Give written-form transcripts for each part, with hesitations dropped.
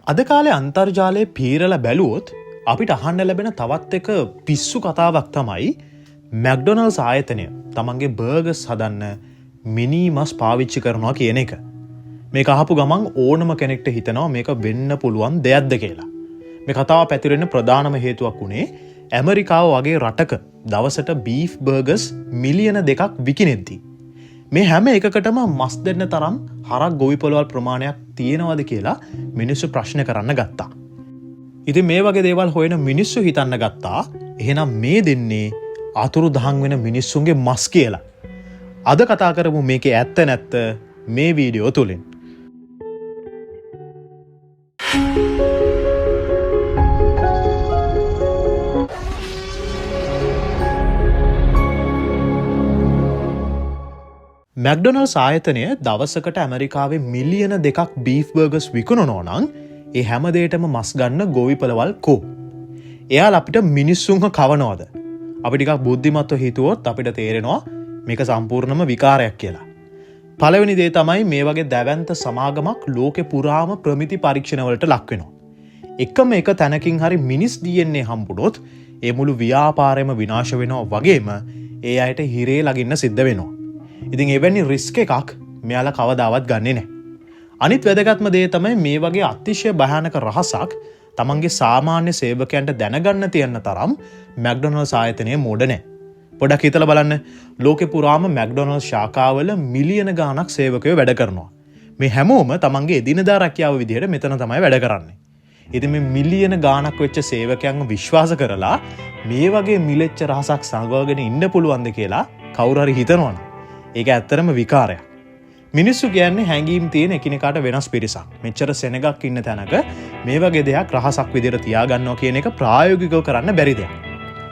අද කාලේ අන්තර්ජාලයේ පීරලා බැලුවොත් අපිට අහන්න ලැබෙන තවත් එක පිස්සු කතාවක් තමයි මැක්ඩොනල්ඩ්ස් ආයතනය තමන්ගේ බර්ගර්ස් හදන්න මිනි මස් පාවිච්චි කරනවා කියන එක. මේක අහපු ගමන් ඕනම කෙනෙක්ට හිතනවා මේක වෙන්න පුළුවන් දෙයක්ද කියලා. මේ කතාව පැතිරෙන්න ප්‍රධානම හේතුවක් උනේ ඇමරිකාව වගේ රටක දවසට බීෆ් බර්ගර්ස් මිලියන 2ක් විකිනෙද්දී මේ හැම එකකටම මස් දෙන්න තරම් හරක් ගොවි පොළවල් ප්‍රමාණයක් තියෙනවද කියලා මිනිස්සු ප්‍රශ්න කරන්න ගත්තා. ඉතින් මේ වගේ දේවල් හොයන මිනිස්සු හිතන්න ගත්තා එහෙනම් මේ දෙන්නේ අතුරු දහන් වෙන මිනිස්සුන්ගේ මස් කියලා. අද කතා කරමු මේකේ ඇත්ත නැත්ත මේ වීඩියෝ තුලින්. මැක්ඩොනල්ඩ්ස් ආයතනය දවසකට ඇමරිකාවේ මිලියන 2ක් බීෆ් බර්ගර්ස් විකුණනවා නම් ඒ හැම දෙයකටම මස් ගන්න ගොවිපළවල් කෝ. එයාලා අපිට මිනිස්සුන්ව කවනවද? අපි ටිකක් බුද්ධිමත්ව හිතුවොත් අපිට තේරෙනවා මේක සම්පූර්ණම විකාරයක් කියලා. පළවෙනි දේ තමයි මේ වගේ දැවැන්ත සමාගමක් ලෝකේ පුරාම ප්‍රමිති පරීක්ෂණ වලට ලක් වෙනවා. එකම එක තැනකින් හරි මිනිස් DNA හම්බුනොත් ඒ මුළු ව්‍යාපාරෙම විනාශ වෙනවා වගේම ඒ අයට හිරේ ලගින්න සිද්ධ වෙනවා. ඉතින් එවැනි රිස්ක් එකක් මෙයාලා කවදාවත් ගන්නෙ නැහැ. අනිත් වැදගත්ම දේ තමයි මේ වගේ අතිශය භයානක රහසක් තමන්ගේ සාමාන්‍ය සේවකයන්ට දැනගන්න තියෙන තරම් මැක්ඩොනල්ඩ්ස් ආයතනය මෝඩ නැහැ. පොඩක් හිතලා බලන්න ලෝකේ පුරාම මැක්ඩොනල්ඩ්ස් ශාඛාවල මිලියන ගාණක් සේවකයෝ වැඩ කරනවා. මේ හැමෝම තමන්ගේ එදිනදා රැකියාව විදිහට මෙතන තමයි වැඩ කරන්නේ. ඉතින් මේ මිලියන ගාණක් වෙච්ච සේවකයන්ව විශ්වාස කරලා මේ වගේ මිලෙච්ච රහසක් සංගවගෙන ඉන්න පුළුවන්ද කියලා කවුරු හරි හිතනවනේ. ඒක ඇත්තරම විකාරයක්. මිනිස්සු කියන්නේ හැංගීම් තියෙන එකිනෙකාට වෙනස් පිරිසක්. මෙච්චර සෙනගක් ඉන්න තැනක මේ වගේ දෙයක් රහසක් විදිහට තියාගන්නවා කියන එක ප්‍රායෝගිකව කරන්න බැරි දෙයක්.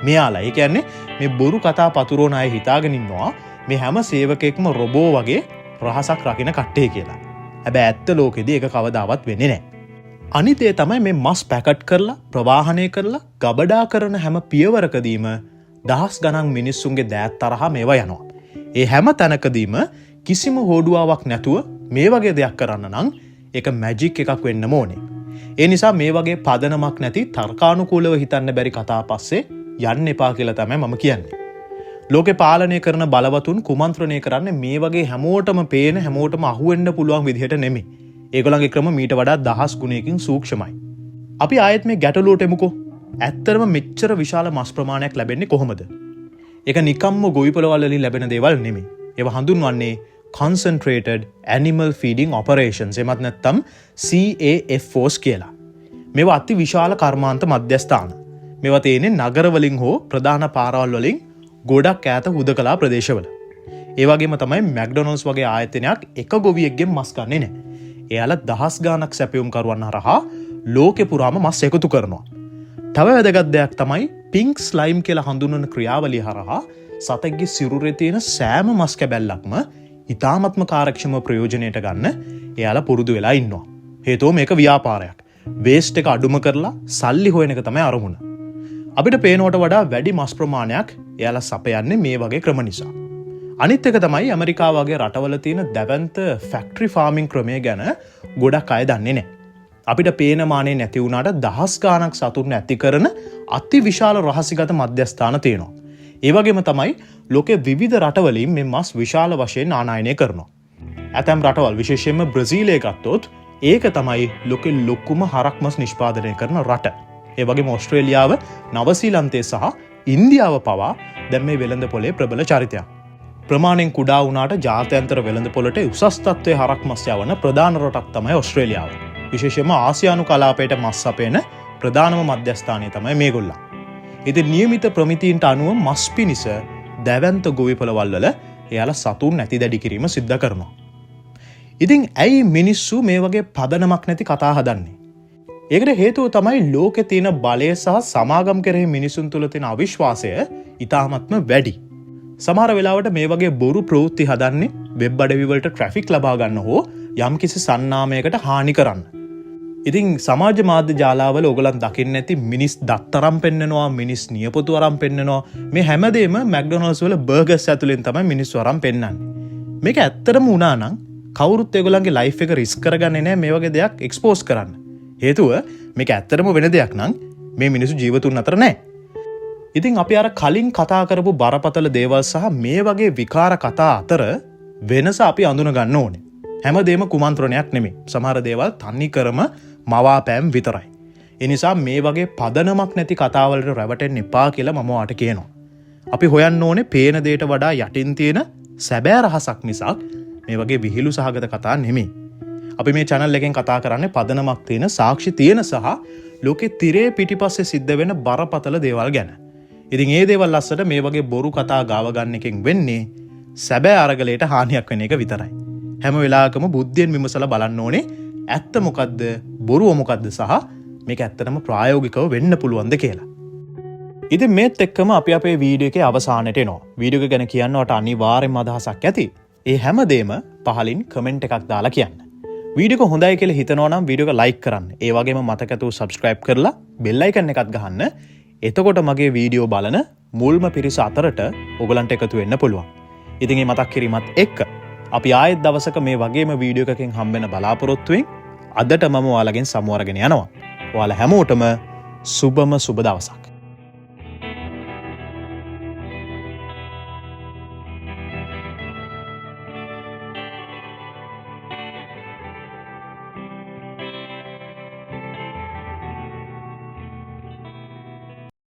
මෙයාලා ඒ කියන්නේ මේ බොරු කතා පතුරවන අය හිතාගෙන ඉන්නවා මේ හැම සේවකයෙක්ම රොබෝ වගේ රහසක් රකින්න කට්ටිය කියලා. හැබැයි ඇත්ත ලෝකෙදී ඒක කවදාවත් වෙන්නේ නැහැ. අනිත් ඒ තමයි මේ මස් පැකට් කරලා ප්‍රවාහනය කරලා ගබඩා කරන හැම පියවරකදීම දහස් ගණන් මිනිස්සුන්ගේ දෑත් තරහා මේවා යනවා. ඒ හැම තැනකදීම කිසිම හෝඩුවාවක් නැතුව මේ වගේ දෙයක් කරන්න නම් ඒක මැජික් එකක් වෙන්න ඕනේ. ඒ නිසා මේ වගේ පදනමක් නැති තර්කානුකූලව හිතන්න බැරි කතා පස්සේ යන්න එපා කියලා තමයි මම කියන්නේ. ලෝකේ පාලනය කරන බලවතුන් කුමන්ත්‍රණය කරන්නේ මේ වගේ හැමෝටම පේන හැමෝටම අහුවෙන්න පුළුවන් විදිහට නෙමෙයි. ඒගොල්ලන්ගේ ක්‍රම මීට වඩා දහස් ගුණයකින් සූක්ෂමයි. අපි ආයෙත් මේ ගැටලුවට එමුකෝ. ඇත්තටම මෙච්චර විශාල මස් ප්‍රමාණයක් ලැබෙන්නේ කොහොමද? ඒක නිකම්ම ගොවිපළවල් වලින් ලැබෙන දේවල් නෙමෙයි. ඒවා හඳුන්වන්නේ Concentrated Animal Feeding Operations එමත් නැත්නම් CAFOs කියලා. මේවා අති විශාල කර්මාන්ත මධ්‍යස්ථාන. මේවා තියෙන්නේ නගර වලින් හෝ ප්‍රධාන පාරවල් වලින් ගොඩක් ඈත හුදකලා ප්‍රදේශවල. ඒ වගේම තමයි මැක්ඩොනල්ඩ්ස් වගේ ආයතනයක් එක ගොවියෙක්ගෙන් මස් ගන්නෙ නැහැ. එයාලා දහස් ගාණක් සැපයුම් කරුවන් හරහා ලෝකේ පුරාම මස් එකතු කරනවා. තව වැදගත් දෙයක් තමයි පින්ක් ස්ලයිම් කියලා හඳුන්වන ක්‍රියාවලිය හරහා සතෙක්ගේ සිරුරේ තියෙන සෑම මස් කැබැල්ලක්ම ඉතාමත්ම කාර්යක්ෂමව ප්‍රයෝජනයට ගන්න එයාලා පුරුදු වෙලා ඉන්නවා. හේතුව මේක ව්‍යාපාරයක්. වේස්ට් එක අඩුම කරලා සල්ලි හොයන එක තමයි අරමුණ. අපිට පේනවට වඩා වැඩි මස් ප්‍රමාණයක් එයාලා සපයන්නේ මේ වගේ ක්‍රම නිසා. අනිත් එක තමයි ඇමරිකාව වගේ රටවල තියෙන දැවැන්ත ෆැක්ටරි ෆාමින් ක්‍රමය ගැන ගොඩක් අය දන්නේ නැහැ. අපිට පේන මානේ නැති වුණාට දහස් ගාණක් සතුන් ඇති කරන අති විශාල රහසිගත මධ්‍යස්ථාන තියෙනවා. ඒ වගේම තමයි ලෝකේ විවිධ රටවලින් මේ මස් විශාල වශයෙන් ආනයනය කරනවා. ඇතැම් රටවල් විශේෂයෙන්ම බ්‍රසීලය ගත්තොත් ඒක තමයි ලෝකේ ලොකුම හරක් මස් නිෂ්පාදනය කරන රට. ඒ වගේම ඕස්ට්‍රේලියාව, නවසීලන්තය සහ ඉන්දියාව පවා දැන් මේ වෙළඳපොලේ ප්‍රබල චරිතයක්. ප්‍රමාණයෙන් කුඩා වුණාට ජාත්‍යන්තර වෙළඳපොළට උසස් තත්ත්වයේ හරක් මස් යවන ප්‍රධාන රටක් තමයි ඕස්ට්‍රේලියාව. විශේෂයෙන්ම ආසියානු කලාපයට මස් සපයන ප්‍රධානම මධ්‍යස්ථානය තමයි මේගොල්ලන්. ඉතින් නියමිත ප්‍රමිතීන්ට අනුව මස් පිණිස දැවැන්ත ගොවිපළවල් වල එයාලා සතුන් නැති දැඩි කිරීම සිද්ධ කරනවා. ඉතින් ඇයි මිනිස්සු මේ වගේ පදනමක් නැති කතා හදන්නේ? ඒකට හේතුව තමයි ලෝකේ තියෙන බලය සහ සමාගම් කෙරෙහි මිනිසුන් තුළ තියෙන අවිශ්වාසය ඉතාමත්ම වැඩි. සමහර වෙලාවට මේ වගේ බොරු ප්‍රවෘත්ති හදන්නේ වෙබ් අඩවි වලට ට්‍රැෆික් ලබා ගන්න හෝ යම්කිසි සන්නාමයකට හානි කරන්න. ඉතින් සමාජ මාධ්‍ය ජාලාවල ඔයගලන් දකින්න ඇති මිනිස් දත්තරම් පෙන්නනවා, මිනිස් නියපොතු අරන් පෙන්නනවා. මේ හැමදේම මැක්ඩොනල්ඩ්ස් වල බර්ගර්ස් ඇතුලෙන් තමයි මිනිස්සු අරන් පෙන්නන්නේ. මේක ඇත්තටම වුණා නම් කවුරුත් ඒගොල්ලන්ගේ ලයිෆ් එක රිස්ක් කරගන්නේ නැහැ මේ වගේ දෙයක් එක්ස්පෝස් කරන්න. හේතුව මේක ඇත්තටම වෙන දෙයක් නම් මේ මිනිස්සු ජීවතුන් අතර නැහැ. ඉතින් අපි අර කලින් කතා කරපු බරපතල දේවල් සහ මේ වගේ විකාර කතා අතර වෙනස අපි අඳුන ගන්න ඕනේ. හැමදේම කුමන්ත්‍රණයක් නෙමෙයි. සමහර දේවල් තනිකරම මවාපෑම් විතරයි. ඒ නිසා මේ වගේ පදනමක් නැති කතාවලට රැවටෙන්න එපා කියලා මම ඔයාලට කියනවා. අපි හොයන්න ඕනේ පේන දෙයට වඩා යටින් තියෙන සැබෑ රහසක් මිසක් මේ වගේ විහිළු සහගත කතා නෙමෙයි. අපි මේ channel එකෙන් කතා කරන්නේ පදනමක් තියෙන සාක්ෂි තියෙන සහ ලෝකේ තිරේ පිටිපස්සේ සිද්ධ වෙන බරපතල දේවල් ගැන. ඉතින් මේ දේවල් අස්සට මේ වගේ බොරු කතා ගාව ගන්න එකෙන් වෙන්නේ සැබෑ අරගලයට හානියක් වෙන එක විතරයි. හැම වෙලාවකම බුද්ධියෙන් විමසලා බලන්න ඕනේ ඇත්ත මොකද්ද බොරුව මොකද්ද සහ මේක ඇත්තටම ප්‍රායෝගිකව වෙන්න පුළුවන්ද කියලා. ඉතින් මේත් එක්කම අපි අපේ වීඩියෝ එකේ අවසානයට එනවා. වීඩියෝ එක ගැන කියන්නවට අනිවාර්යයෙන්ම අදහසක් ඇති. ඒ හැමදේම පහලින් කමෙන්ට් එකක් දාලා කියන්න. වීඩියෝ එක හොඳයි කියලා හිතනවා නම් වීඩියෝ එක ලයික් කරන්න. ඒ වගේම මතකතු සබ්ස්ක්‍රයිබ් කරලා බෙල් අයිකන් එකත් ගහන්න. එතකොට මගේ වීඩියෝ බලන මුල්ම පිරිස අතරට ඔයගලන්ට එකතු වෙන්න පුළුවන්. ඉතින් මේ මතක් කිරීමත් එක්ක අපි ආයෙත් දවසක මේ වගේම වීඩියෝ එකකින් හම්බෙන්න බලාපොරොත්තු වෙමින් අදට මම ඔයාලගෙන් සමුවරගෙන යනවා. ඔයාලා හැමෝටම සුබම සුබ දවසක්.